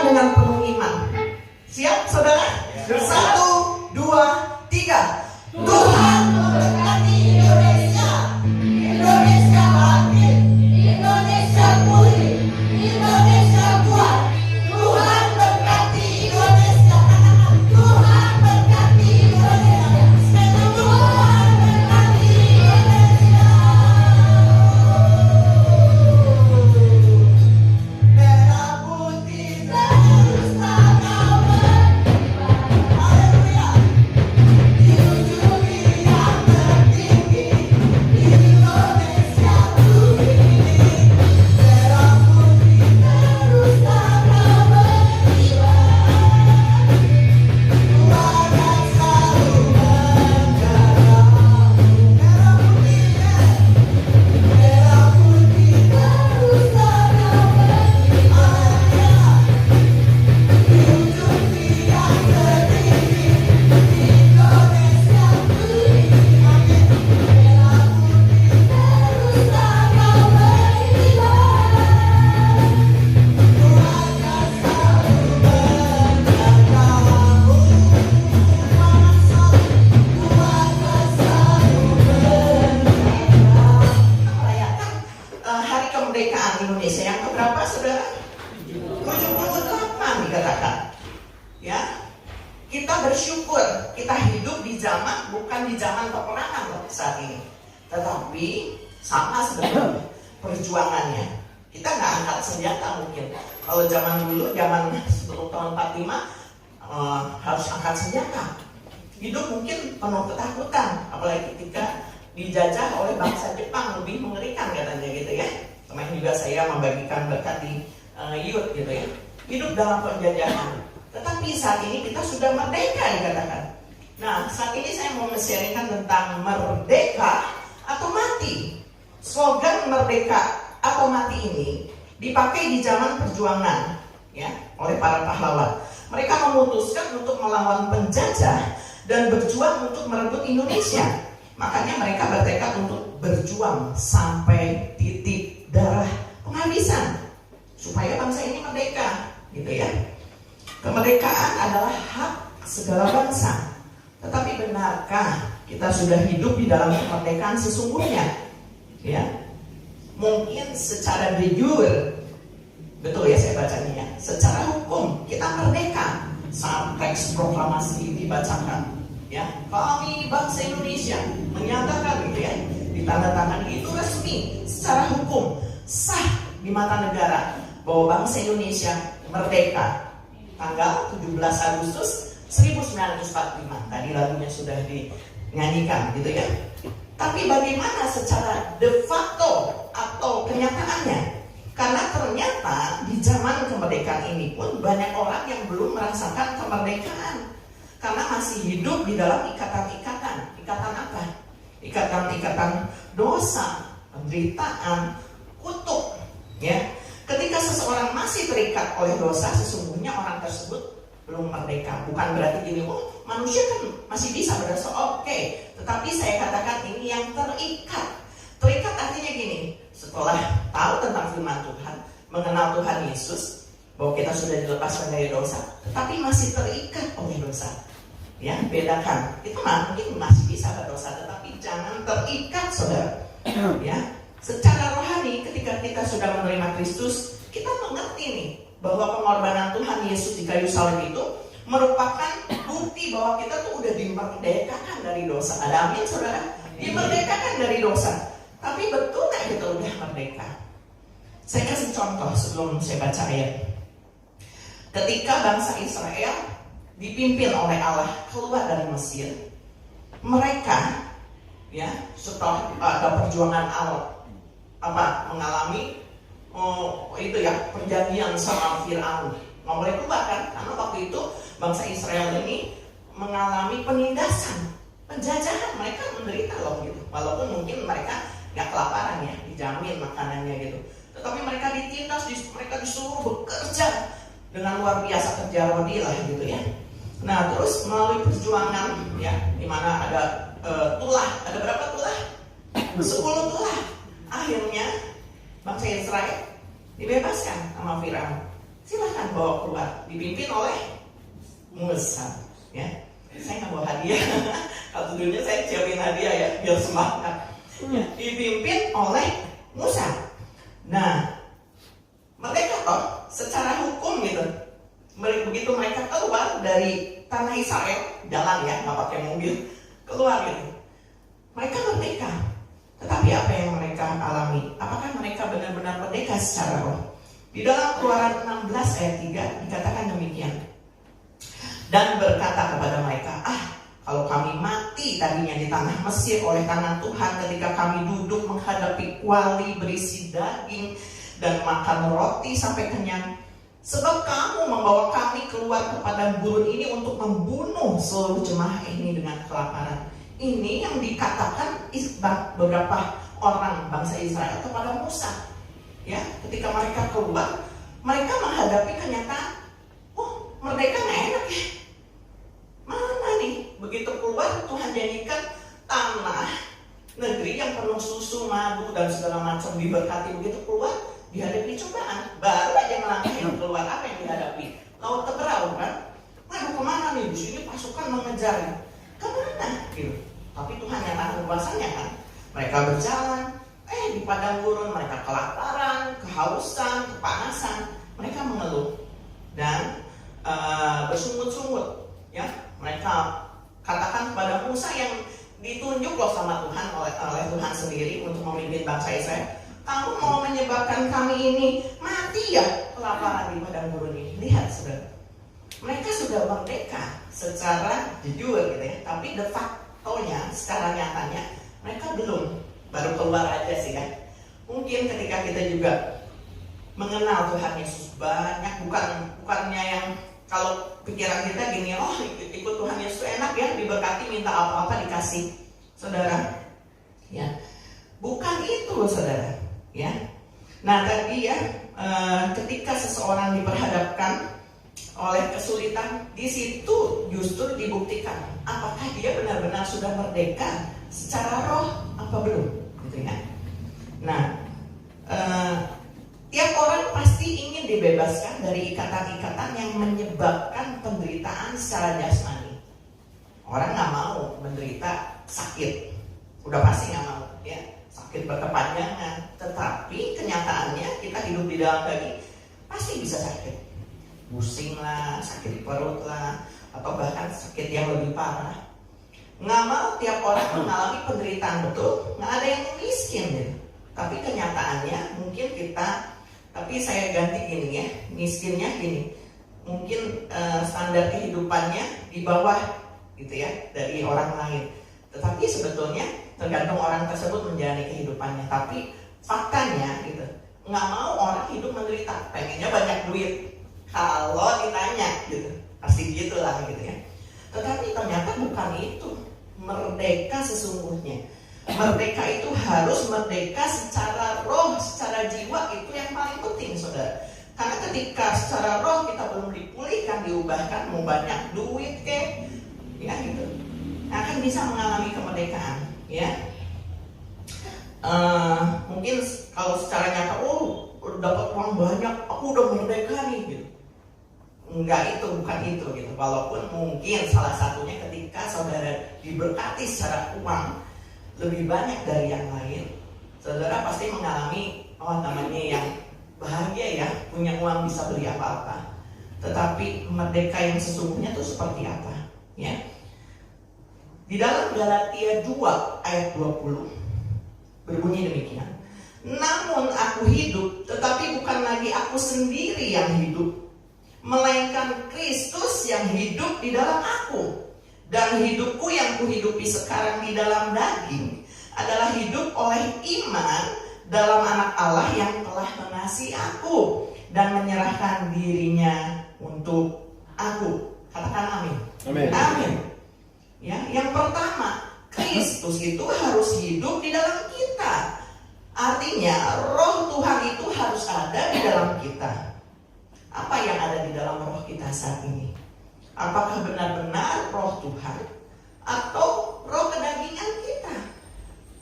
dengan penuh iman. Siap, saudara? Siap. 1, 2, 3. Tuhan memberkati Indonesia. Indonesia bangkit. Indonesia pulih. Indonesia kuat. Tuhan berkati Indonesia. Tuhan berkati Indonesia. Tuhan berkati Indonesia. Merah putih terus tanah berkibar. Haleluya. Dijunjungi yang tertinggi, Indonesia ku ini. Merah putih terus tanah berkibar. Ku akan selalu menjagamu. Merah putih, merah putih terus tanah berkibar. Dijunjungi yang tertinggi, Indonesia ku ini. Merah putih terus tanah berkibar. Ku akan selalu menjagamu. Ku akan selalu merayakan hari kemerdekaan Indonesia yang keberapa, saudara? 78 dikatakan. Ya, kita bersyukur kita hidup di zaman, bukan di zaman peperangan loh saat ini, tetapi sama sebenarnya perjuangannya. Kita nggak angkat senjata mungkin. Kalau zaman dulu, zaman sebelum tahun 45 harus angkat senjata. Hidup mungkin penuh ketakutan, apalagi ketika dijajah oleh bangsa Jepang, lebih mengerikan katanya gitu ya. Kemarin juga saya membagikan berkat di youth gitu ya. Hidup dalam penjajahan. Tetapi saat ini kita sudah merdeka dikatakan. Nah, saat ini saya mau men-sharingkan tentang merdeka atau mati. Slogan merdeka atau mati ini dipakai di zaman perjuangan ya oleh para pahlawan. Mereka memutuskan untuk melawan penjajah dan berjuang untuk merebut Indonesia. Makanya mereka bertekad untuk berjuang sampai titik darah penghabisan supaya bangsa ini merdeka, gitu ya. Kemerdekaan adalah hak segala bangsa. Tetapi benarkah kita sudah hidup di dalam kemerdekaan sesungguhnya? Ya, mungkin secara de jure, betul ya saya bacanya ya. Secara hukum kita merdeka saat teks proklamasi dibacakan. Ya, kami bangsa Indonesia menyatakan gitu ya, ditandatangani itu resmi secara hukum sah di mata negara bahwa bangsa Indonesia merdeka tanggal 17 Agustus 1945. Tadi lagunya sudah dinyanyikan gitu ya. Tapi bagaimana secara de facto atau kenyataannya? Karena ternyata di zaman kemerdekaan ini pun banyak orang yang belum merasakan kemerdekaan. Karena masih hidup di dalam ikatan-ikatan. Ikatan apa? Ikatan-ikatan dosa, penderitaan, kutuk. Ya, ketika seseorang masih terikat oleh dosa, sesungguhnya orang tersebut belum merdeka. Bukan berarti gini, oh manusia kan masih bisa berdosa, oke. Tetapi saya katakan ini yang terikat. Terikat artinya gini, setelah tahu tentang firman Tuhan, mengenal Tuhan Yesus, bahwa kita sudah dilepaskan dari dosa, tetapi masih terikat oleh dosa. Ya, bedakan. Itu mungkin masih bisa berdosa, tetapi jangan terikat, saudara. Ya, secara rohani ketika kita sudah menerima Kristus, kita mengerti nih bahwa pengorbanan Tuhan Yesus di kayu salib itu merupakan bukti bahwa kita tuh udah dimerdekakan dari dosa. Ada amin, saudara? Dimerdekakan dari dosa. Tapi betul nggak kita udah merdeka? Saya kasih contoh sebelum saya baca ayat. Ketika bangsa Israel dipimpin oleh Allah keluar dari Mesir, mereka ya setelah ada perjuangan Allah mengalami itu ya perjanjian sama Firaun, nggak boleh keluar kan, karena waktu itu bangsa Israel ini mengalami penindasan, penjajahan, mereka menderita loh gitu, walaupun mungkin mereka nggak kelaparan ya, dijamin makanannya gitu, tetapi mereka ditindas, mereka disuruh bekerja dengan luar biasa, kerja rodi lah gitu ya. Nah terus melalui perjuangan ya, dimana ada tulah, ada berapa tulah? 10 tulah. Akhirnya bangsa Israel dibebaskan sama Firaun. silahkan bawa keluar, dipimpin oleh Musa. Ya, saya nggak bawa hadiah. Kalau dulunya saya siapin hadiah ya, biar semangat. Ya, dipimpin oleh Musa. Nah, mereka toh secara hukum gitu, begitu mereka keluar dari tanah Israel, jalan ya, nggak pakai mobil, keluar gitu, mereka merdeka. Tetapi apa yang mereka alami? Apakah mereka benar-benar merdeka secara roh? Di dalam Keluaran 16 ayat 3 dikatakan demikian. Dan berkata kepada mereka, kalau kami mati tadinya di tanah Mesir oleh tangan Tuhan ketika kami duduk menghadapi kuali berisi daging dan makan roti sampai kenyang. Sebab kamu membawa kami keluar ke padang gurun ini untuk membunuh seluruh jemaah ini dengan kelaparan. Ini yang dikatakan beberapa orang bangsa Israel kepada Musa. Ya, ketika mereka keluar, mereka menghadapi kenyataan, merdeka nggak enak ya. Mana nih? Begitu keluar, Tuhan janjikan tanah negeri yang penuh susu, madu dan segala macam diberkati. Begitu keluar, dihadapi cobaan. Baru aja ngelangkahin keluar, apa yang dihadapi? Laut Teberau kan? Waduh, kemana nih? Di sini pasukan mengejar. Kemana? Gitu. Tapi Tuhan yang tahan kuasanya kan. Mereka berjalan, di padang gurun mereka kelaparan, kehausan, kepanasan. Mereka mengeluh dan bersungut-sungut. Ya, mereka katakan kepada Musa yang ditunjuk loh sama Tuhan oleh Tuhan sendiri untuk memimpin bangsa Israel. Kamu mau menyebabkan kami ini mati ya kelaparan di padang gurun ini. Lihat saudara, mereka sudah merdeka secara jujur gitu ya, tapi de facto-nya, secara nyatanya mereka belum, baru keluar aja sih kan. Mungkin ketika kita juga mengenal Tuhan Yesus banyak, bukannya yang kalau pikiran kita gini, ikut Tuhan Yesus enak ya, diberkati, minta apa-apa dikasih, saudara. Ya, bukan itu loh saudara. Ya, nah tadi ya, ketika seseorang diperhadapkan oleh kesulitan, di situ justru dibuktikan apakah dia benar-benar sudah merdeka secara roh apa belum, gitu ya. Nah, tiap orang pasti ingin dibebaskan dari ikatan-ikatan yang menyebabkan penderitaan secara jasmani. Orang nggak mau menderita sakit, udah pasti nggak mau, ya, sakit berkepanjangan. Tetapi kenyataannya kita hidup di dalam daging pasti bisa sakit, pusing lah, sakit perut lah, atau bahkan sakit yang lebih parah. Nggak mau tiap orang mengalami penderitaan, betul? Nggak ada yang miskin gitu. Tapi kenyataannya mungkin kita, tapi saya ganti gini ya, miskinnya gini, mungkin standar kehidupannya di bawah gitu ya dari orang lain. Tetapi sebetulnya tergantung orang tersebut menjalani kehidupannya. Tapi faktanya gitu, nggak mau orang hidup menderita, pengennya banyak duit. Kalau ditanya gitu, pasti gitulah gitu ya. Tetapi ternyata bukan itu merdeka sesungguhnya. Merdeka itu harus merdeka secara roh, secara jiwa, itu yang paling penting saudara. Karena ketika secara roh kita belum dipulihkan, diubahkan, mau banyak duit ya gitu, akan bisa mengalami kemerdekaan ya. Mungkin kalau secara nyata, udah dapat uang banyak, aku udah merdeka nih gitu. Enggak, itu bukan itu gitu. Walaupun mungkin salah satunya ketika saudara diberkati secara uang lebih banyak dari yang lain, saudara pasti mengalami namanya yang bahagia ya, punya uang bisa beli apa-apa. Tetapi merdeka yang sesungguhnya itu seperti apa ya? Di dalam Galatia 2 ayat 20 berbunyi demikian. Namun aku hidup, tetapi bukan lagi aku sendiri yang hidup, melainkan Kristus yang hidup di dalam aku. Dan hidupku yang kuhidupi sekarang di dalam daging adalah hidup oleh iman dalam anak Allah yang telah mengasihi aku dan menyerahkan dirinya untuk aku. Katakan amin. Amin. Amin. Ya, yang pertama, Kristus itu harus hidup di dalam kita. Artinya roh Tuhan itu harus ada di dalam kita. Apa yang ada di dalam roh kita saat ini? Apakah benar-benar roh Tuhan atau roh kedagingan kita?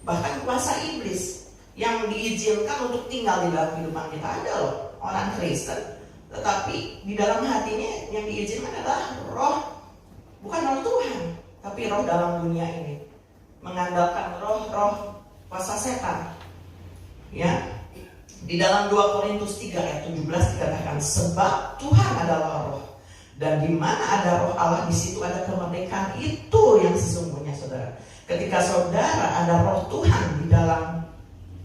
Bahkan kuasa iblis yang diizinkan untuk tinggal di dalam kehidupan kita. Ada loh orang Kristen tetapi di dalam hatinya yang diizinkan adalah roh, bukan roh Tuhan, tapi roh dalam dunia ini, mengandalkan roh-roh kuasa setan. Ya, di dalam 2 Korintus 3 ayat 17 dikatakan, sebab Tuhan adalah roh, dan di mana ada roh Allah, di situ ada kemerdekaan. Itu yang sesungguhnya, saudara. Ketika saudara ada roh Tuhan di dalam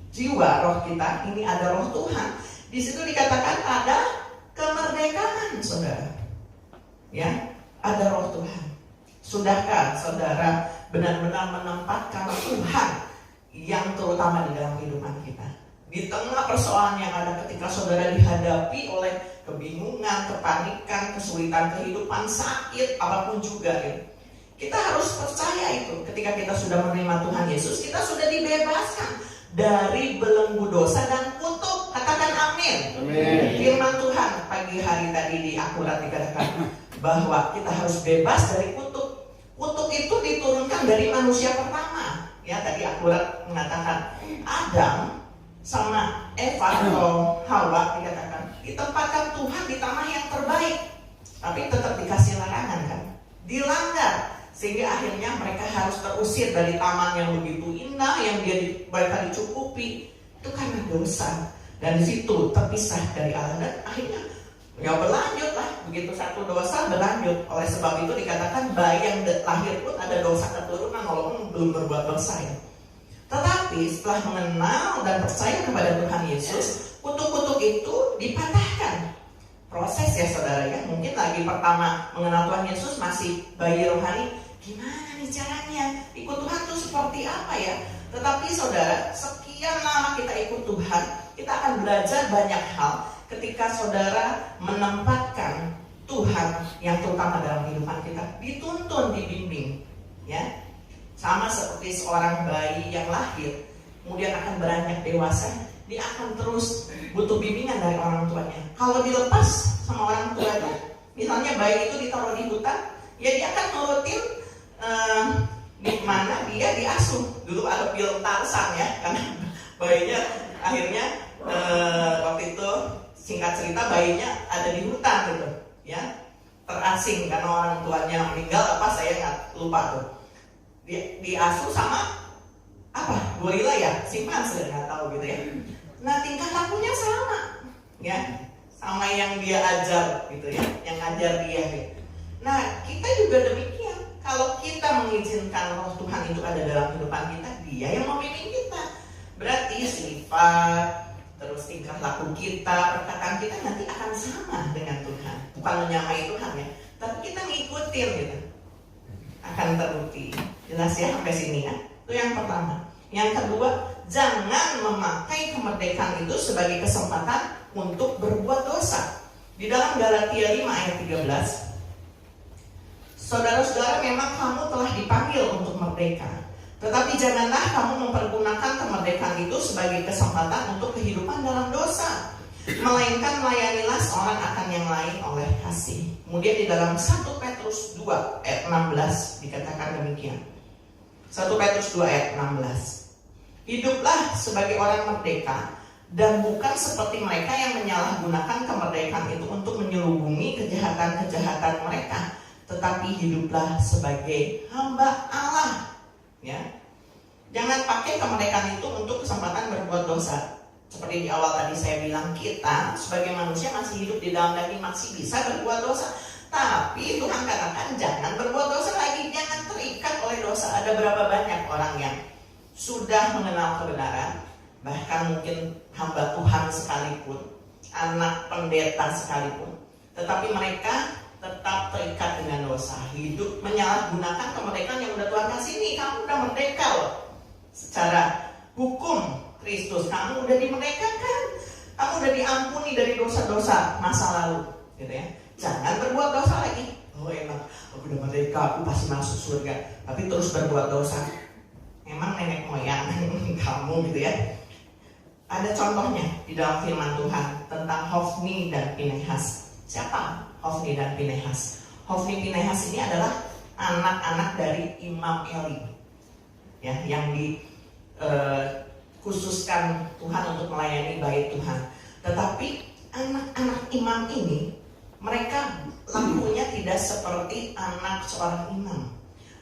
jiwa roh kita, ini ada roh Tuhan, di situ dikatakan ada kemerdekaan, saudara. Ya, ada roh Tuhan. Sudahkah saudara benar-benar menempatkan Tuhan yang terutama di dalam kehidupan kita? Di tengah persoalan yang ada ketika saudara dihadapi oleh kebingungan, kepanikan, kesulitan kehidupan, sakit, apapun juga ya. Kita harus percaya itu. Ketika kita sudah menerima Tuhan Yesus, kita sudah dibebaskan dari belenggu dosa dan kutuk. Katakan amin. Amin. Firman Tuhan pagi hari tadi di Akurat dikatakan bahwa kita harus bebas dari kutuk. Kutuk itu diturunkan dari manusia pertama. Ya, tadi Akurat mengatakan Adam sama Eva atau Hawa dikatakan ditempatkan Tuhan di tanah yang terbaik, tapi tetap dikasih larangan kan, dilanggar, sehingga akhirnya mereka harus terusir dari taman yang begitu indah yang mereka dicukupi. Itu karena dosa, dan di situ terpisah dari Allah, dan akhirnya ya berlanjut lah, begitu satu dosa berlanjut. Oleh sebab itu dikatakan bayi yang lahir pun ada dosa keturunan walaupun belum berbuat dosa ya. Tetapi setelah mengenal dan percaya kepada Tuhan Yesus, kutuk-kutuk itu dipatahkan. Proses ya saudara ya, mungkin lagi pertama mengenal Tuhan Yesus masih bayi rohani, gimana nih caranya ikut Tuhan tuh seperti apa ya? Tetapi saudara, sekian lama kita ikut Tuhan, kita akan belajar banyak hal ketika saudara menempatkan Tuhan yang terutama dalam kehidupan kita, dituntun, dibimbing ya. Sama seperti seorang bayi yang lahir, kemudian akan beranjak dewasa, dia akan terus butuh bimbingan dari orang tuanya. Kalau dilepas sama orang tuanya, misalnya bayi itu ditaruh di hutan, ya dia akan nurutin di mana dia diasuh. Dulu ada film Tarzan ya, karena bayinya akhirnya waktu itu singkat cerita bayinya ada di hutan gitu, ya terasing karena orang tuanya meninggal apa saya nggak lupa tuh. Diasuh sama apa, gorila ya, simpanse nggak tahu gitu ya. Nah tingkah lakunya sama ya, sama yang dia ajar gitu ya, yang ngajar dia gitu. Nah kita juga demikian. Kalau kita mengizinkan roh Tuhan itu ada dalam kehidupan kita, dia yang memimpin kita. Berarti sifat, terus tingkah laku kita, perkataan kita nanti akan sama dengan Tuhan. Bukan menyamai Tuhan ya, tapi kita ngikutin gitu, akan terbukti. Jelas ya sampai sini ya. Itu yang pertama. Yang kedua, jangan memakai kemerdekaan itu sebagai kesempatan untuk berbuat dosa. Di dalam Galatia 5 ayat 13, saudara-saudara, memang kamu telah dipanggil untuk merdeka, tetapi janganlah kamu mempergunakan kemerdekaan itu sebagai kesempatan untuk kehidupan dalam dosa, melainkan melayanilah seorang akan yang lain oleh kasih. Kemudian di dalam 1 Petrus 2 ayat 16 dikatakan demikian. 1 Petrus 2 ayat 16. Hiduplah sebagai orang merdeka dan bukan seperti mereka yang menyalahgunakan kemerdekaan itu untuk menyelubungi kejahatan-kejahatan mereka, tetapi hiduplah sebagai hamba Allah. Ya. Jangan pakai kemerdekaan itu untuk kesempatan berbuat dosa. Seperti di awal tadi saya bilang, kita sebagai manusia masih hidup di dalam daging, masih bisa berbuat dosa. Tapi Tuhan katakan jangan berbuat dosa lagi, jangan terikat oleh dosa. Ada berapa banyak orang yang sudah mengenal kebenaran, bahkan mungkin hamba Tuhan sekalipun, anak pendeta sekalipun, tetapi mereka tetap terikat dengan dosa, hidup menyalahgunakan kemerdekaan yang udah Tuhan kasih. Nih, kamu udah merdeka loh. Secara hukum Kristus, kamu udah dimerdekakan, kamu udah diampuni dari dosa-dosa masa lalu, gitu ya. Jangan berbuat dosa lagi. Oh enak, aku udah merdeka, aku pasti masuk surga. Tapi terus berbuat dosa. Emang nenek moyang kamu gitu ya. Ada contohnya di dalam firman Tuhan tentang Hofni dan Pinehas. Siapa Hofni dan Pinehas? Hofni Pinehas ini adalah anak-anak dari Imam Eli, ya, yang dikhususkan Tuhan untuk melayani bait Tuhan. Tetapi anak-anak imam ini, mereka lakunya tidak seperti anak seorang imam.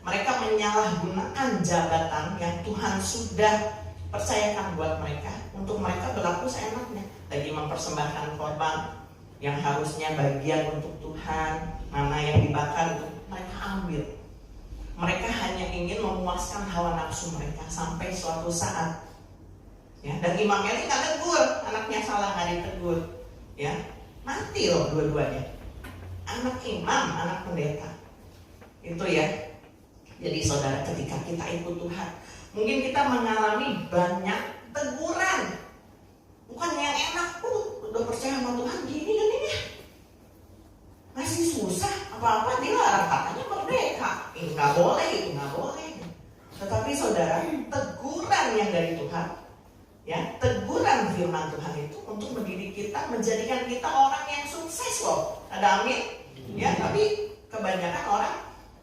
Mereka menyalahgunakan jabatan yang Tuhan sudah percayakan buat mereka untuk mereka berlaku seenaknya. Lagi mempersembahkan korban yang harusnya bagian untuk Tuhan, mana yang dibakar itu mereka ambil. Mereka hanya ingin memuaskan hawa nafsu mereka sampai suatu saat, ya. Dan imamnya ini nggak tegur, anaknya salah nggak ditegur, ya, mati loh dua-duanya. Anak imam, anak pendeta, itu ya. Jadi saudara, ketika kita ikut Tuhan, mungkin kita mengalami banyak teguran, bukan yang enak. Udah percaya sama Tuhan gini kan ini, masih susah apa-apa dilarang, katanya merdeka, ini nggak boleh, itu nggak boleh. Tetapi saudara, teguran yang dari Tuhan, ya, teguran firman Tuhan itu untuk mendidik kita, menjadikan kita orang yang sukses loh. Ada amin? Ya, tapi kebanyakan orang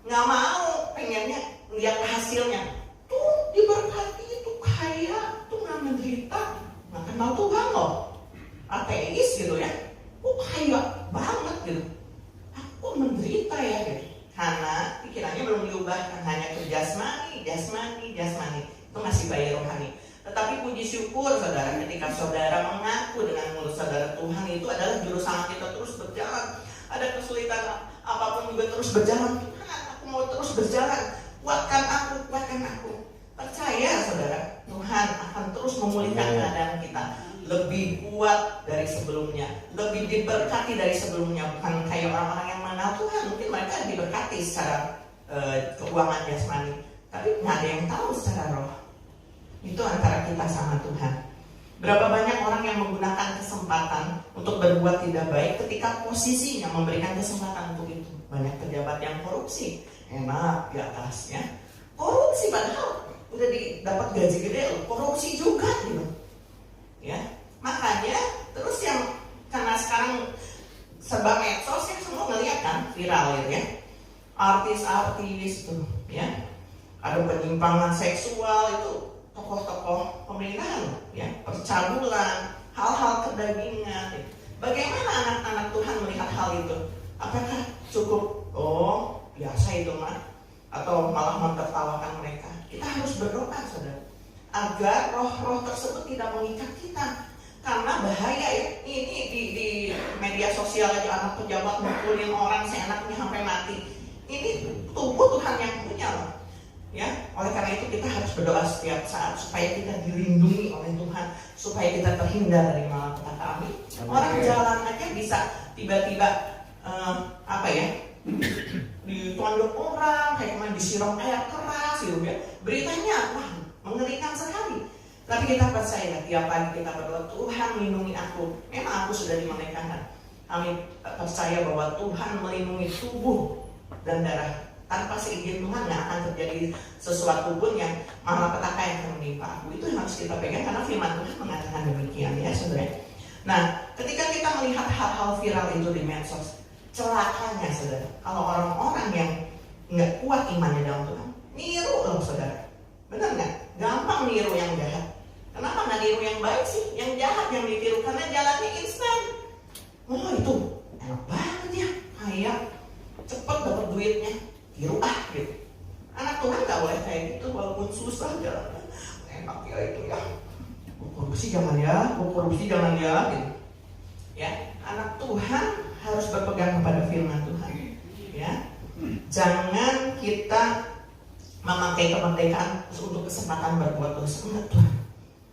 nggak mau, pengennya lihat hasilnya. Tuh diberkati, itu kaya, tuh nggak menderita, nggak kenal Tuhan loh, ateis gitu ya. Kaya banget gitu, aku menderita ya gitu. Karena pikirannya belum diubahkan, hanya ke jasmani. Itu masih bayi rohani. Tetapi puji syukur saudara, ketika saudara mengaku dengan mulut saudara Tuhan itu adalah juru selamat kita terus berjalan. Ada kesulitan apapun juga terus berjalan. Tuhan, aku mau terus berjalan. Kuatkan aku. Percaya saudara, Tuhan akan terus memulihkan keadaan kita. Lebih kuat dari sebelumnya, lebih diberkati dari sebelumnya. Bukan kayak orang-orang yang mengenal Tuhan, mungkin mereka diberkati secara keuangan jasmani, tapi nggak ada yang tahu secara roh. Itu antara kita sama Tuhan. Berapa banyak orang yang menggunakan kesempatan untuk berbuat tidak baik ketika posisinya memberikan kesempatan untuk itu. Banyak pejabat yang korupsi, enak di atasnya. Korupsi padahal udah dapat gaji gede, korupsi juga gitu. Ya, makanya terus yang karena sekarang serba medsos ya, semua ngeliat kan, viral ya, artis-artis tuh, ya, ada penyimpangan seksual itu, tokoh-tokoh pemerintahan, ya, percabulan, hal-hal kedagingan. Ya. Bagaimana anak-anak Tuhan melihat hal itu? Apakah cukup, oh biasa itu mah, atau malah mentertawakan mereka? Kita harus berdoa saudara, agar roh-roh tersebut tidak mengikat kita. Karena bahaya ya, ini di media sosial aja anak pejabat mukulin orang seenaknya sampai mati. Ini tubuh Tuhan yang punya loh. Ya, oleh karena itu kita harus berdoa setiap saat supaya kita dilindungi oleh Tuhan, supaya kita terhindar dari malapetaka. Amin. Orang jalan aja bisa tiba-tiba ditondok orang, kayak kemarin disiram air keras gitu ya. Beritanya wah mengerikan sekali. Tapi kita percaya tiap pagi kita berdoa, Tuhan lindungi aku. Memang aku sudah dimerdekakan. Kami percaya bahwa Tuhan melindungi tubuh dan darah. Tanpa seizin Tuhan nggak akan terjadi sesuatu pun yang malapetaka yang akan menimpa aku. Itu yang harus kita pegang karena firman Tuhan mengatakan demikian ya saudara. Nah, ketika kita melihat hal-hal viral itu di medsos, celakanya saudara, kalau orang-orang yang nggak kuat imannya dalam Tuhan, niru loh saudara. Benar nggak? Gampang niru yang jahat. Kenapa nggak niru yang baik sih? Yang jahat yang ditiru karena jalannya instan. Oh itu enak banget ya, kayak cepet dapat duitnya, tiru gitu. Anak Tuhan nggak boleh kayak gitu, walaupun susah jalannya. Enak ya itu ya. Korupsi jangan ya, korupsi jangan ya. Gitu. Ya, anak Tuhan harus berpegang kepada firman Tuhan. Ya, jangan kita memakai kemerdekaan untuk kesempatan berbuat dosa. Enggak Tuhan,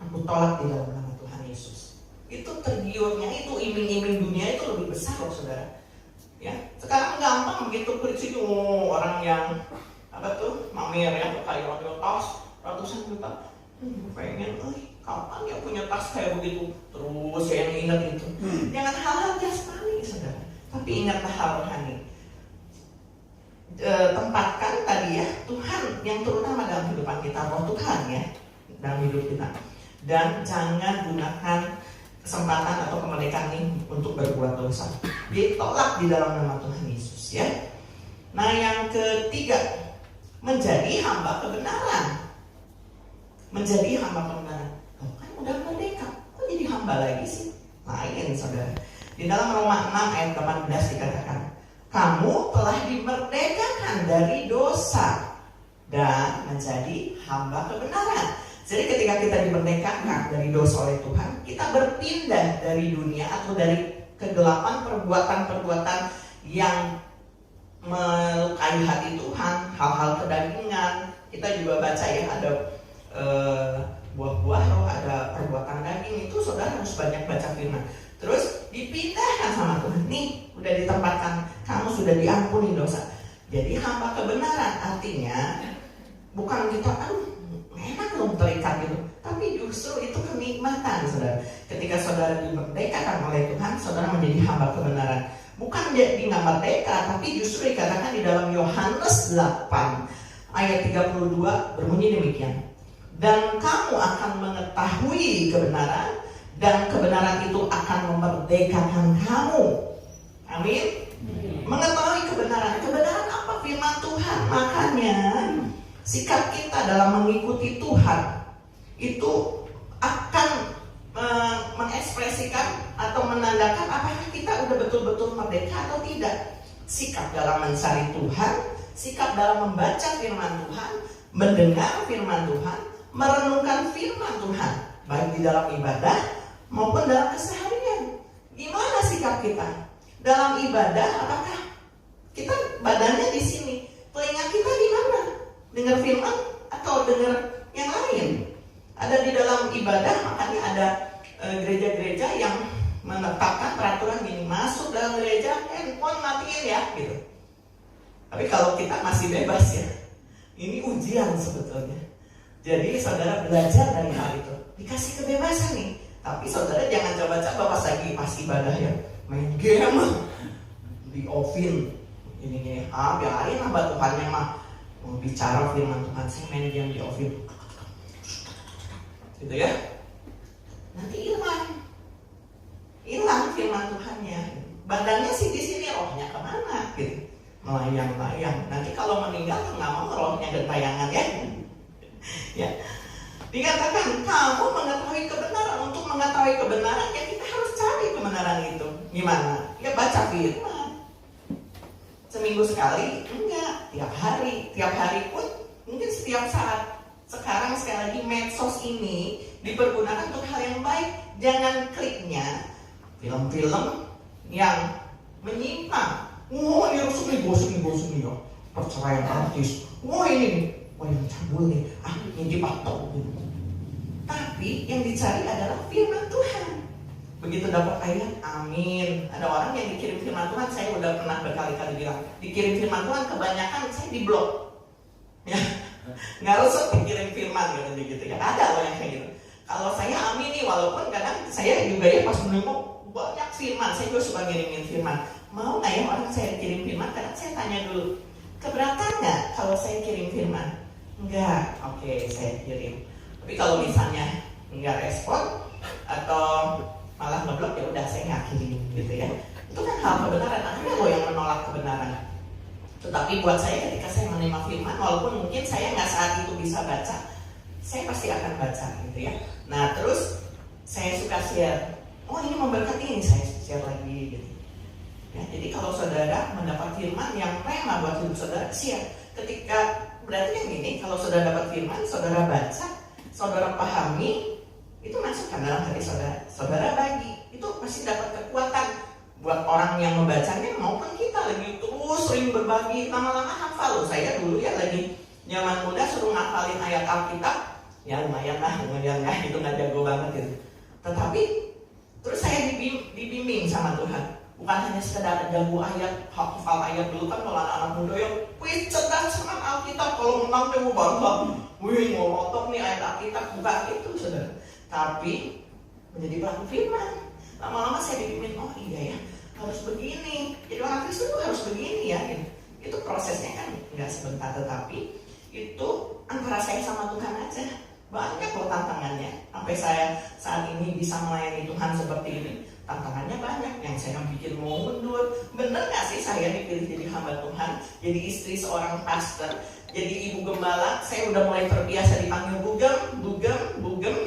aku tolak di dalam nama Tuhan Yesus. Itu tergiurnya, itu iming-iming dunia itu lebih besar loh saudara. Ya, sekarang gampang begitu periksi orang yang mamer ya, kayak tas ratusan juta. Pengen, kapan ya punya tas kayak begitu? Terus ya yang ingat itu. Jangan hal-hal jasmani saudara, tapi ingatlah hal rohani. Tempatkan tadi ya Tuhan yang terutama dalam kehidupan kita, roh Tuhan ya dalam hidup kita, dan jangan gunakan kesempatan atau kemerdekaan ini untuk berbuat dosa. Ditolak di dalam nama Tuhan Yesus ya. Nah yang ketiga, menjadi hamba kebenaran. Menjadi hamba kebenaran. Oh, kan udah merdeka, kok jadi hamba lagi sih? Lain saudara. Di dalam Roma 6 ayat 18 dikatakan, kamu telah dimerdekakan dari dosa dan menjadi hamba kebenaran. Jadi ketika kita dimerdekakan dari dosa oleh Tuhan, kita berpindah dari dunia atau dari kegelapan perbuatan-perbuatan yang melukai hati Tuhan, hal-hal kedagingan. Kita juga baca ya, ada buah-buah roh, ada perbuatan daging. Itu saudara harus banyak baca firman. Terus dipindahkan sama Tuhan. Nih, udah ditempatkan, kamu sudah diampuni dosa. Jadi hamba kebenaran artinya bukan kita, enak loh terikat gitu. Tapi justru itu kenikmatan, saudara. Ketika saudara dimerdekakan oleh Tuhan, saudara menjadi hamba kebenaran. Bukan jadi nggak merdeka, tapi justru dikatakan di dalam Yohanes 8 ayat 32 berbunyi demikian. Dan kamu akan mengetahui kebenaran, dan kebenaran itu akan memerdekakan kamu. Amin. Mengetahui kebenaran. Kebenaran apa? Firman Tuhan. Makanya sikap kita dalam mengikuti Tuhan itu akan mengekspresikan atau menandakan apakah kita udah betul-betul merdeka atau tidak. Sikap dalam mencari Tuhan, sikap dalam membaca firman Tuhan, mendengar firman Tuhan, merenungkan firman Tuhan, baik di dalam ibadah maupun dalam keseharian. Gimana sikap kita dalam ibadah? Apakah kita badannya di sini, telinga kita di mana? Dengar firman atau dengar yang lain? Ada di dalam ibadah, makanya ada gereja-gereja yang menetapkan peraturan gini, masuk dalam gereja handphone matiin ya gitu. Tapi kalau kita masih bebas ya, ini ujian sebetulnya. Jadi saudara belajar dari hal itu, dikasih kebebasan nih. Tapi saudara jangan coba-coba pas lagi pas ibadah ya main game, di offin ininya, biarin hamba Tuhannya mah mau bicara firman Tuhan, saya main game di offin, gitu ya. Nanti hilang firman Tuhannya. Badannya sih di sini, rohnya kemana? Gitu, melayang-layang. Nanti kalau meninggal nggak mau rohnya gentayangan ya. Ya, dikatakan kamu mengetahui kebenaran. Untuk mengetahui kebenaran ya kita harus cari kebenaran itu. Gimana? Ya baca firman. Seminggu sekali? Enggak. Tiap hari pun mungkin setiap saat. Sekarang sekali lagi medsos ini dipergunakan untuk hal yang baik. Jangan kliknya film-film yang menyimpang. Wah, ini rusuk nih, gosip nih ya. Perceraian artis. Wah ini nih. Wah yang cabul nih, ngintip atau gitu. Tapi yang dicari adalah firman Tuhan. Begitu dapat ayat, amin. Ada orang yang dikirim firman Tuhan, saya udah pernah berkali-kali bilang, dikirim firman Tuhan kebanyakan saya diblok. Ya, nggak resep dikirim firman gitu ya. Ada loh yang kayak gitu. Kalau saya amin nih, walaupun kadang saya juga ya pas menemukan banyak firman, saya juga suka ngirimin firman. Mau nggak ya orang saya kirim firman? Kadang saya tanya dulu, keberatan nggak kalau saya kirim firman? Enggak, oke, saya kirim. Tapi kalau misalnya enggak respon atau malah ngeblok, ya udah saya nggak kirim gitu ya. Itu kan hal kebenaran. Ada loh yang menolak kebenaran. Tetapi buat saya ketika saya menerima firman, walaupun mungkin saya nggak saat itu bisa baca, saya pasti akan baca gitu ya. Nah terus saya suka share. Oh ini memberkati, ini saya share lagi gitu. Ya, jadi kalau saudara mendapat firman yang rema buat hidup saudara, share. Ketika berarti yang ini, kalau saudara dapat firman, saudara baca, saudara pahami, itu masuk kan dalam hati saudara. Saudara bagi, itu pasti dapat kekuatan buat orang yang membacanya maupun kita lagi terus sering berbagi, lama-lama hafal loh. Saya dulu ya lagi nyaman muda suruh ngafalin ayat Alkitab, ya lumayan lah, itu nggak jago banget gitu. Tetapi terus saya dibimbing sama Tuhan. Bukan hanya sekedar jago ayat, hafal ayat dulu kan kalau anak-anak muda yang wih cerdas sangat Alkitab, kalau menang dia mau bangga, wih mau rotok nih ayat Alkitab, bukan itu saudara. Tapi menjadi pelaku firman. Lama-lama saya dipimpin, oh iya ya harus begini. Jadi orang Kristen itu harus begini ya. Itu prosesnya kan nggak sebentar, tetapi itu antara saya sama Tuhan aja. Banyak loh tantangannya. Sampai saya saat ini bisa melayani Tuhan seperti ini. Tantangannya banyak, yang saya bikin mau mundur. Bener gak sih saya dipilih jadi hamba Tuhan, jadi istri seorang pastor, jadi ibu gembala? Saya udah mulai terbiasa dipanggil bugem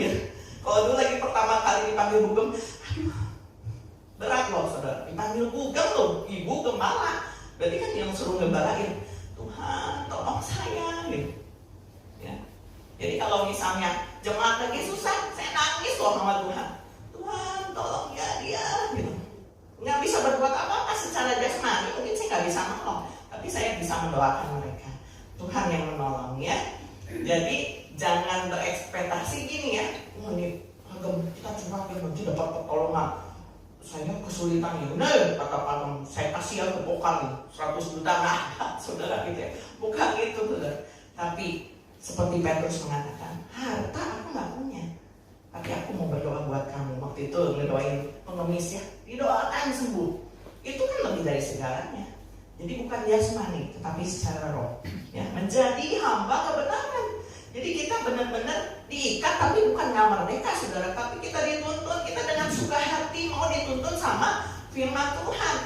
gitu. Kalau dulu lagi pertama kali dipanggil bugem, aduh Berat loh saudara, dipanggil bugem loh, ibu gembala. Berarti kan yang suruh gembalain, Tuhan tolong saya gitu. Ya. Jadi kalau misalnya jemaat lagi susah, saya nangis loh sama Tuhan. Tuhan tolong ya dia gitu. Nggak bisa berbuat apa-apa secara jasmani, mungkin saya nggak bisa menolong, tapi saya bisa mendoakan mereka. Tuhan yang menolong ya. Jadi jangan berekspektasi gini ya, ini kita cuma nanti dapat pertolongan, saya kesulitan ya, nah kata Pak, saya kasih ya ke pokal 100 juta, nah saudara gitu ya, bukan gitu saudara. Tapi seperti Petrus mengatakan, harta aku nggak punya, tapi aku mau berdoa buat kamu. Waktu itu ngedoain pengemis ya, didoakan sembuh. Itu kan lebih dari segalanya. Jadi bukan jasmani, tetapi secara roh. Ya, menjadi hamba kebenaran. Jadi kita benar-benar diikat, tapi bukan nggak merdeka, saudara. Tapi kita dituntun, kita dengan suka hati mau dituntun sama firman Tuhan.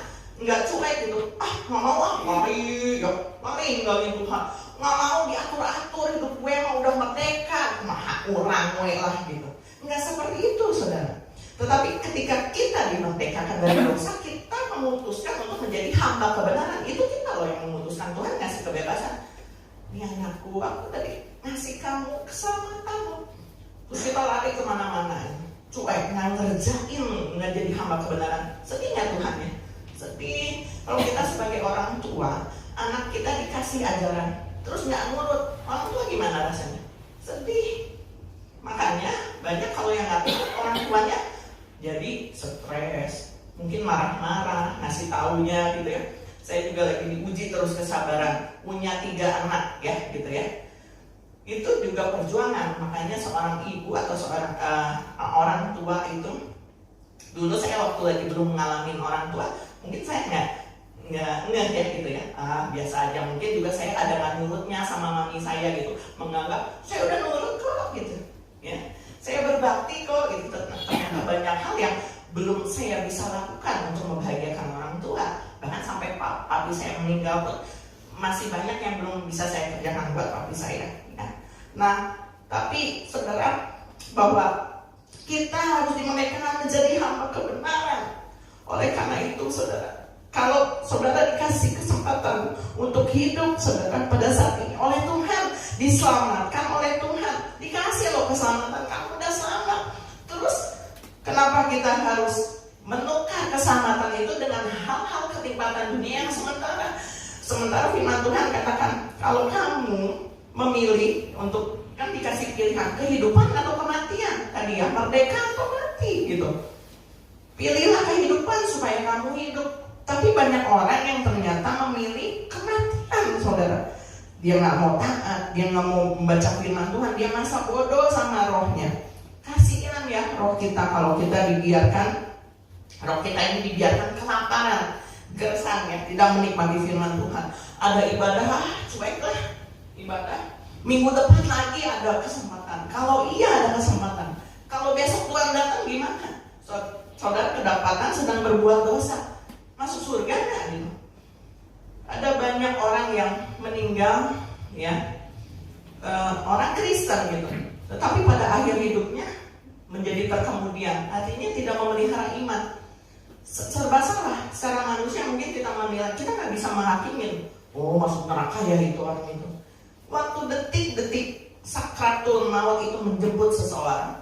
Nggak cuek gitu. Nggak mau lari, ya lari ninggalin Tuhan. Nggak mau diatur-atur, hidup gue mah udah merdeka, maha kurang gue lah gitu. Nggak seperti itu, saudara. Tetapi ketika kita dimerdekakan dari dosa, kita memutuskan untuk menjadi hamba kebenaran. Itu kita loh yang memutuskan. Tuhan ngasih kebebasan. Ini anakku, aku tadi ngasih kamu keselamatan. Terus kita lari kemana-mana, cuek, nggak ngerjain, nggak jadi hamba kebenaran. Sedih nggak Tuhan ya? Sedih. Kalau kita sebagai orang tua, anak kita dikasih ajaran, terus nggak nurut, orang tua gimana rasanya? Sedih. Makanya banyak kalau yang nggak tahu orang tuanya jadi stres, mungkin marah-marah, ngasih taunya gitu ya. Saya juga lagi diuji terus kesabaran, punya 3 anak ya gitu ya. Itu juga perjuangan. Makanya seorang ibu atau seorang orang tua itu, dulu saya waktu lagi belum mengalami orang tua, mungkin saya nggak ya gitu ya. Biasa aja. Mungkin juga saya ada nggak nurutnya sama mami saya gitu, menganggap saya udah nurut kok gitu. Ya, saya berbakti kok gitu. Ternyata banyak hal yang belum saya bisa lakukan untuk membahagiakan orang tua. Bahkan sampai papi saya meninggal pun masih banyak yang belum bisa saya kerjakan buat papi saya. Ya. Nah, tapi saudara, bahwa kita harus dimerdekakan menjadi hamba kebenaran. Oleh karena itu, saudara, kalau saudara dikasih kesempatan untuk hidup, saudara, pada saat ini oleh Tuhan, diselamatkan oleh Tuhan, dikasih loh keselamatan, kamu udah selamat. Terus kenapa kita harus menukar keselamatan itu dengan hal-hal kenikmatan dunia yang sementara? Sementara firman Tuhan katakan, kalau kamu memilih untuk, kan dikasih pilihan kehidupan atau kematian tadi ya, merdeka atau mati gitu. Pilihlah kehidupan supaya kamu hidup. Tapi banyak orang yang ternyata memilih kematian, saudara. Dia nggak mau taat, dia nggak mau membaca firman Tuhan, dia masa bodoh sama rohnya. Kasihan ya roh kita kalau kita dibiarkan, roh kita ini dibiarkan kelaparan, gersang ya, tidak menikmati firman Tuhan. Ada ibadah, cueklah ibadah. Minggu depan lagi ada kesempatan. Kalau iya ada kesempatan. Kalau besok Tuhan datang gimana? Saudara kedapatan sedang berbuat dosa, masuk surga nggak gitu? Ada banyak orang yang meninggal ya, orang Kristen gitu, tetapi pada akhir hidupnya menjadi terkemudian, artinya tidak memelihara iman. Serba salah. Secara manusia mungkin kita menilai, kita nggak bisa menghakimin, oh masuk neraka ya itu orang itu. Waktu detik-detik sakratul maut itu menjemput seseorang,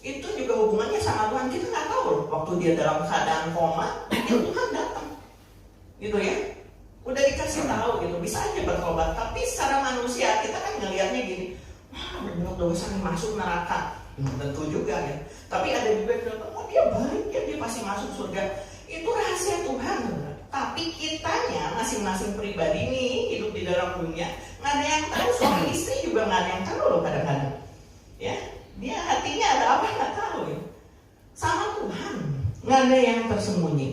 itu juga hubungannya sama Tuhan. Kita nggak tahu loh, waktu dia dalam keadaan koma, ya Tuhan datang, gitu ya. Udah dikasih tahu gitu, bisa aja bertobat. Tapi secara manusia kita kan ngelihatnya gini, berbuat dosa nih masuk neraka. Tentu juga ya. Tapi ada juga yang bilang, oh dia baik ya, dia pasti masuk surga. Itu rahasia Tuhan. Tapi kitanya masing-masing pribadi nih hidup di dalam dunia, nggak ada yang tahu. Suami istri juga nggak ada yang tahu loh kadang-kadang. Ya, dia hatinya ada apa nggak tahu ya. Sama Tuhan nggak ada yang tersembunyi.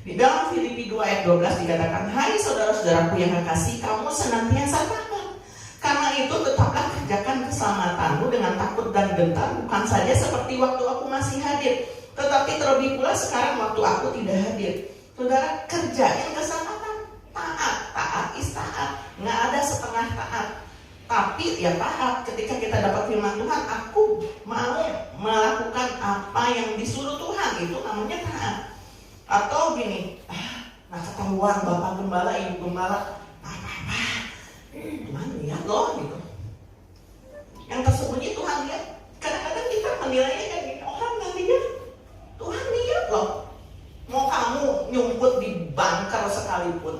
Di dalam Filipi 2 ayat 12 dikatakan, hai saudara-saudaraku yang kekasih, kamu senantiasa taat. Karena itu tetaplah kerjakan keselamatanmu dengan takut dan gentar, bukan saja seperti waktu aku masih hadir, tetapi terlebih pula sekarang waktu aku tidak hadir. Saudara, kerjain keselamatan, taat taat, nggak ada setengah taat. Tapi ya taat, ketika kita dapat firman Tuhan, aku mau melakukan apa yang disuruh Tuhan, itu namanya taat. gembala, ibu gembala, apa-apa, Tuhan lihat loh gitu. Yang tersembunyi Tuhan lihat. Kadang-kadang kita menilainya kayak gini, orang nggak lihat, Tuhan lihat loh. Mau kamu nyumput di bunker sekalipun,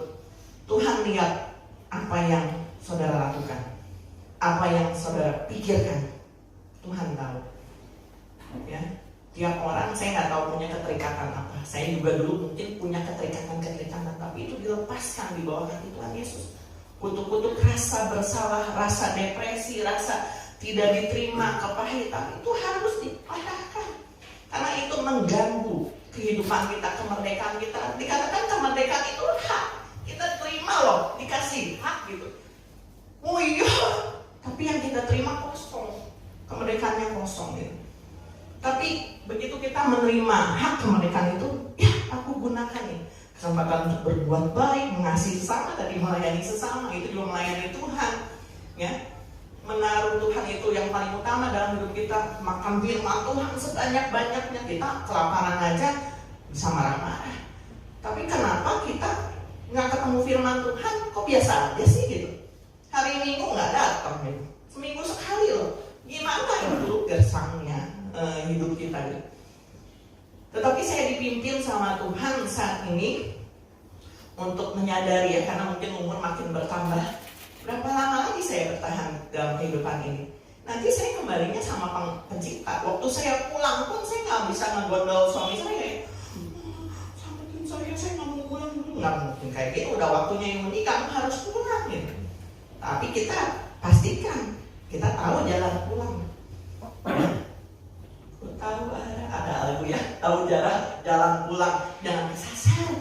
Tuhan lihat apa yang saudara lakukan, apa yang saudara pikirkan. Tuhan tahu. Ya, tiap orang, saya nggak tahu punya keterikatan apa. Saya juga dulu mungkin punya keterikatan, tapi itu dilepaskan di bawah kaki Tuhan Yesus. Kutuk-kutuk rasa bersalah, rasa depresi, rasa tidak diterima, kepahitan itu harus dipatahkan. Karena itu mengganggu kehidupan kita, kemerdekaan kita. Dikatakan kemerdekaan itu hak. Kita terima loh, dikasih hak gitu. Oh iya, tapi yang kita terima kosong. Kemerdekaannya kosong gitu. Tapi begitu kita menerima hak kemerdekaan itu, ya aku gunakan nih kesempatan untuk berbuat baik, mengasihi sesama, tadi melayani sesama, itu juga melayani Tuhan. Ya, menaruh Tuhan itu yang paling utama dalam hidup kita. Makan firman Tuhan sebanyak-banyaknya. Kita kelaparan aja bisa marah-marah. Tapi kenapa kita nggak ketemu firman Tuhan? Kok biasa aja sih gitu? Hari Minggu nggak datang gitu. Seminggu sekali loh. Gimana itu gersangnya hidup kita gitu. Tetapi saya dipimpin sama Tuhan saat ini untuk menyadari ya, karena mungkin umur makin bertambah. Berapa lama lagi saya bertahan dalam kehidupan ini? Nanti saya kembalinya sama pencipta. Waktu saya pulang pun saya nggak bisa ngegondol suami saya. Selamatin saya nggak mau pulang dulu. Nggak mungkin kayak gitu. Udah waktunya yang menikah, kamu harus pulang gitu. Tapi kita pastikan kita tahu jalan pulang. Tahu ada lagu ya, tahu jalan pulang, jangan kesasar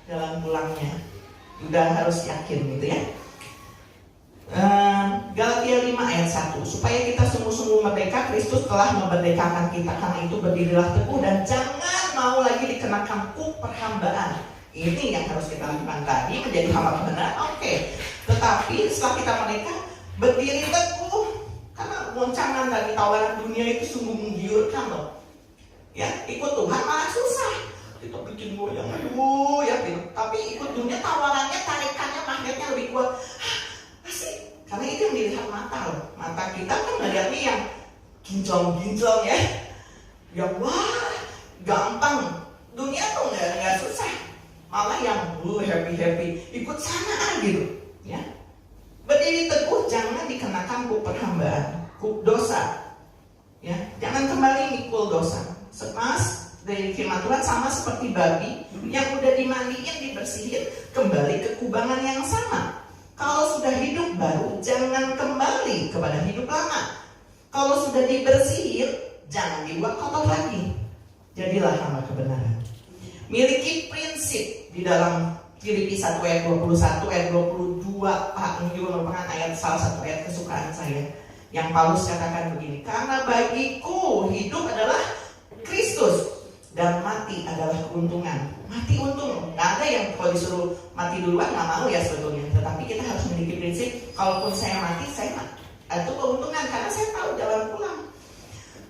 jalan pulangnya. Udah harus yakin gitu ya. Galatia 5 ayat 1, supaya kita sungguh-sungguh merdeka, Kristus telah memerdekakan kita. Karena itu berdirilah teguh dan jangan mau lagi dikenakan kuk perhambaan. Ini yang harus kita lakukan tadi, menjadi hamba kebenaran. Oke. Tetapi setelah kita merdeka, berdiri teguh. Karena goncangan dari tawaran dunia itu sungguh menggiurkan loh. Ya, ikut Tuhan malah susah. Kita bikin goyang, aduh ya gitu. Tapi ikut dunia tawarannya, tarikannya, magnetnya lebih kuat. Asik. Karena itu yang dilihat mata loh. Mata kita kan melihatnya yang gincong-gincong ya. Yang wah, gampang. Dunia tuh nggak susah. Malah yang happy-happy, ikut sana gitu. Ya. Berdiri teguh, jangan dikenakan kuk perhambaan, kuk dosa. Ya, jangan kembali mikul dosa. Semas dari firman Tuhan sama seperti babi yang udah dimandiin, dibersihin, kembali ke kubangan yang sama. Kalau sudah hidup baru, jangan kembali kepada hidup lama. Kalau sudah dibersihin, jangan dibuat kotor lagi. Jadilah hamba kebenaran. Miliki prinsip di dalam Filipi 1 ayat 21, ayat 22, ini juga merupakan salah satu ayat kesukaan saya. Yang Paulus katakan begini, karena bagiku hidup adalah Kristus dan mati adalah keuntungan. Mati untung, nggak ada yang kalau disuruh mati duluan nggak mau ya sebetulnya. Tetapi kita harus memiliki prinsip, kalaupun saya mati, saya mati. Itu keuntungan karena saya tahu jalan pulang.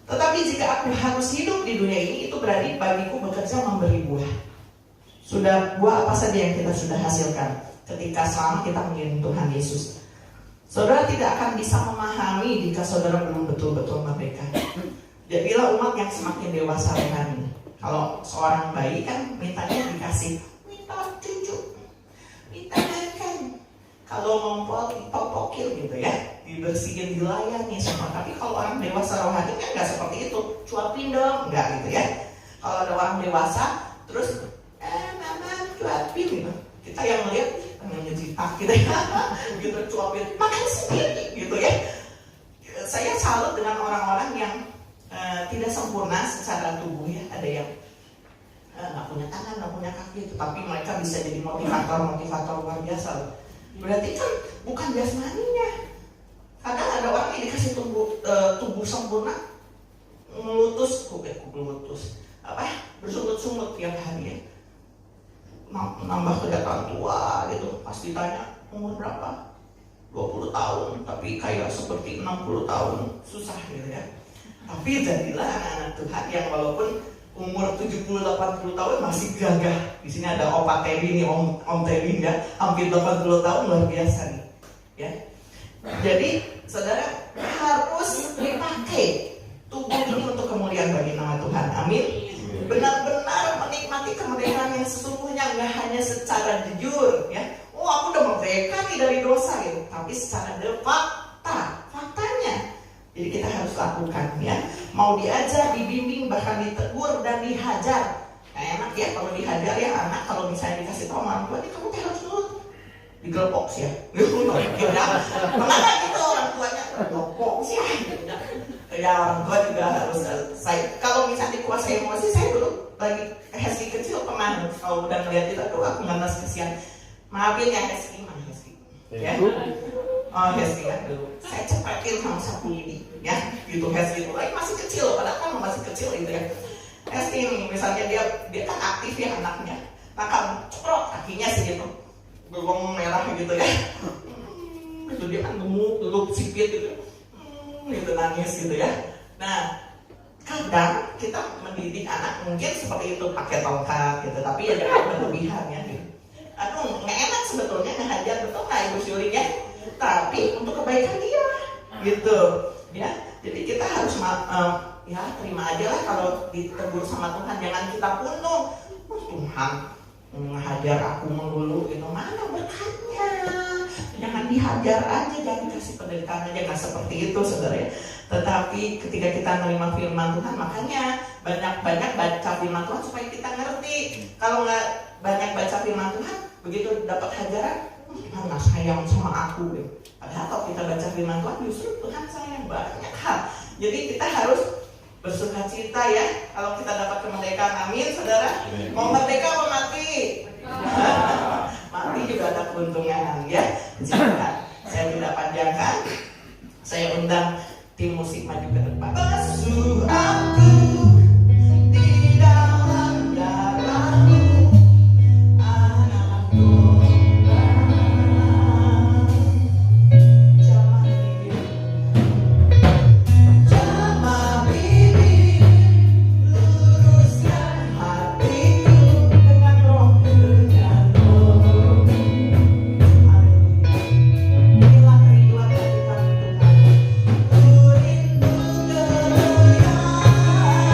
Tetapi jika aku harus hidup di dunia ini, itu berarti bagiku bekerja memberi buah. Sudah buah apa saja yang kita sudah hasilkan ketika selama kita mengiring Tuhan Yesus. Saudara tidak akan bisa memahami jika saudara belum betul-betul merdeka. Jadilah umat yang semakin dewasa rohani. Kalau seorang bayi kan mintanya dikasih, minta cucu, minta makan. Kalau ngompol dipopokil gitu ya, dibersihin, dilayani semua. Tapi kalau orang dewasa rohani kan nggak seperti itu, cuapin dong, nggak gitu ya. Kalau ada orang dewasa terus mama cuapin gitu. Kita yang melihat menyejitak gitu ya, gitu cuapin, makan sendiri gitu ya. Saya salut dengan orang-orang yang tidak sempurna secara tubuh ya. Ada yang nggak punya tangan, nggak punya kaki, tapi mereka bisa jadi motivator luar biasa. Berarti kan bukan jasmaninya. Kadang ada orang yang dikasih tubuh sempurna, melutus, bersungut-sungut tiap hari ya. Nambah kelihatan tua gitu. Pas ditanya umur berapa? 20 tahun, tapi kayak seperti 60 tahun. Susah gitu ya. Tapi jadilah anak-anak Tuhan yang walaupun umur 70-80 tahun masih gagah. Di sini ada Opa Teddy nih, Om Teddy ya, hampir 80 tahun, luar biasa nih. Ya. Jadi, saudara harus dipakai tubuh ini untuk kemuliaan bagi nama Tuhan. Amin. Benar-benar menikmati kemerdekaan yang sesungguhnya, nggak hanya secara jujur, ya. Oh, aku udah merdeka nih dari dosa, gitu. Tapi secara de faktanya. Jadi kita harus lakukan, ya. Mau diajar, dibimbing, bahkan ditegur dan dihajar. Nah, enak ya kalau dihajar ya anak, kalau misalnya dikasih tahu orang tua, kamu harus nurut. Digelepok sih ya. Pernah nggak gitu orang tuanya gelepok sih ya. Ya orang tua juga harus. Kalau misalnya dikuasai emosi, saya dulu lagi Hesky kecil pernah kalau udah ngeliat itu, aduh aku nggak kesian. Maafin ya Hesky, mana Hesky? Ya. Oh Hesky ya, dulu saya cepetin sama sapu lidi, ya. Gitu Hesky itu lagi masih kecil, padahal kan masih kecil itu ya. Hesky nih, misalnya dia kan aktif ya anaknya, nah kan ceprot kakinya sih gitu. Belum merah gitu ya, itu dia kan gemuk, duduk sipit gitu, gitu nangis gitu ya. Nah, kadang kita mendidik anak mungkin seperti itu pakai tongkat gitu, tapi ya jangan berlebihan ya. Gitu. Aduh, nggak enak sebetulnya ngehajar, betul nggak Ibu Syuri ya? Tapi untuk kebaikan dia, gitu ya. Jadi kita harus ya terima aja lah kalau ditegur sama Tuhan, jangan kita kuno. Tuhan menghajar aku melulu, itu mana berkatnya? Jangan dihajar aja, jangan dikasih penderitaan aja, nggak seperti itu saudara ya. Tetapi ketika kita menerima firman Tuhan, makanya banyak-banyak baca firman Tuhan supaya kita ngerti. Kalau nggak banyak baca firman Tuhan, begitu dapat hajaran, Tuhan nggak sayang sama aku deh. Padahal kalau kita baca firman Tuhan, justru Tuhan sayang banyak hal. Jadi kita harus bersuka cita ya kalau kita dapat kemerdekaan. Amin saudara. Mau merdeka apa mati? Mati juga ada keuntungan ya. Saya tidak panjangkan, saya undang tim musik maju ke depan. Basuh aku di dalam darahmu, anak domba. Jamah bibir, luruskan hatiku dengan roh, dengan roh. Inilah kerinduan hati kami Tuhan. Ku rindu kemuliaan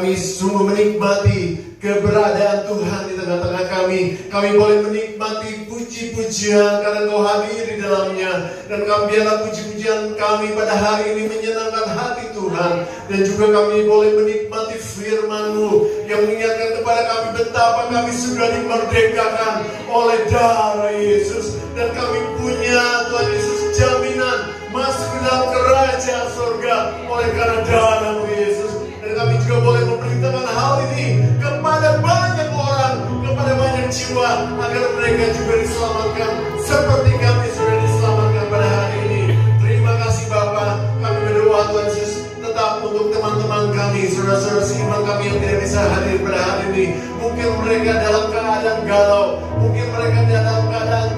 kami sungguh menikmati keberadaan Tuhan di tengah-tengah kami. Kami boleh menikmati puji-pujian karena Engkau hadir di dalamnya. Dan biarlah puji-pujian kami pada hari ini menyenangkan hati Tuhan. Dan juga kami boleh menikmati firman-Mu yang mengingatkan kepada kami betapa kami sudah dimerdekakan oleh darah Yesus. Dan kami punya Tuhan Yesus jaminan masuk ke dalam kerajaan surga oleh karena darah Yesus. Dan kami juga boleh memberitakan hal ini kepada banyak orang, kepada banyak jiwa, agar mereka juga diselamatkan seperti kami sudah diselamatkan pada hari ini. Terima kasih Bapa. Kami berdoa Tuhan Yesus tetap untuk teman-teman kami, saudara-saudara seiman kami yang tidak bisa hadir pada hari ini. Mungkin mereka dalam keadaan galau, mungkin mereka dalam keadaan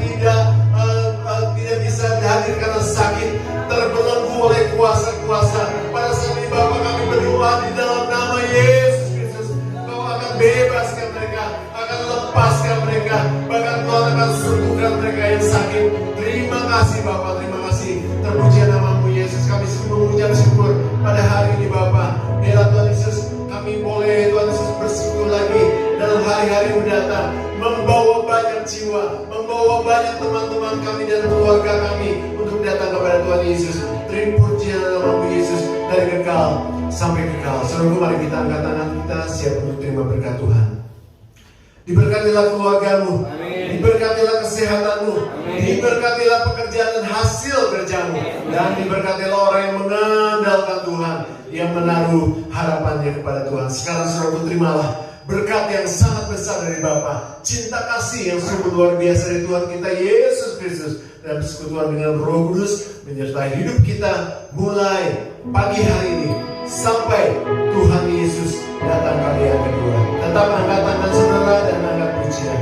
tidak bisa hadir karena sakit, terbelenggu oleh kuasa-kuasa. Pada saat ini Bapa, kami berdoa di dalam nama Yesus Kristus, Kau akan bebaskan mereka, akan lepaskan mereka, bahkan Tuhan akan sembuhkan mereka yang sakit. Terima kasih Bapa, terima kasih. Terpuji nama-Mu Yesus. Kami sungguh mengucap syukur pada hari ini Bapa. Biarlah Tuhan Yesus, kami boleh Tuhan Yesus bersungguh lagi dalam hari-hari mendatang, membawa banyak jiwa, membawa banyak teman-teman kami dan keluarga kami untuk datang kepada Tuhan Yesus. Terima pujian nama-Mu Yesus dari kekal sampai kekal. Saudaraku, mari kita angkat tangan kita siap untuk terima berkat Tuhan. Diberkatilah keluargamu, diberkatilah kesehatanmu, diberkatilah pekerjaan dan hasil kerjamu, dan diberkatilah orang yang mengandalkan Tuhan, yang menaruh harapannya kepada Tuhan. Sekarang saudaraku, terimalah berkat yang sangat besar dari Bapa, cinta kasih yang sungguh luar biasa dari Tuhan kita Yesus Kristus, dan persekutuan dengan Roh Kudus menyertai hidup kita mulai pagi hari ini sampai Tuhan Yesus datang kali yang kedua. Tetap angkat tangan saudara dan angkat pujian.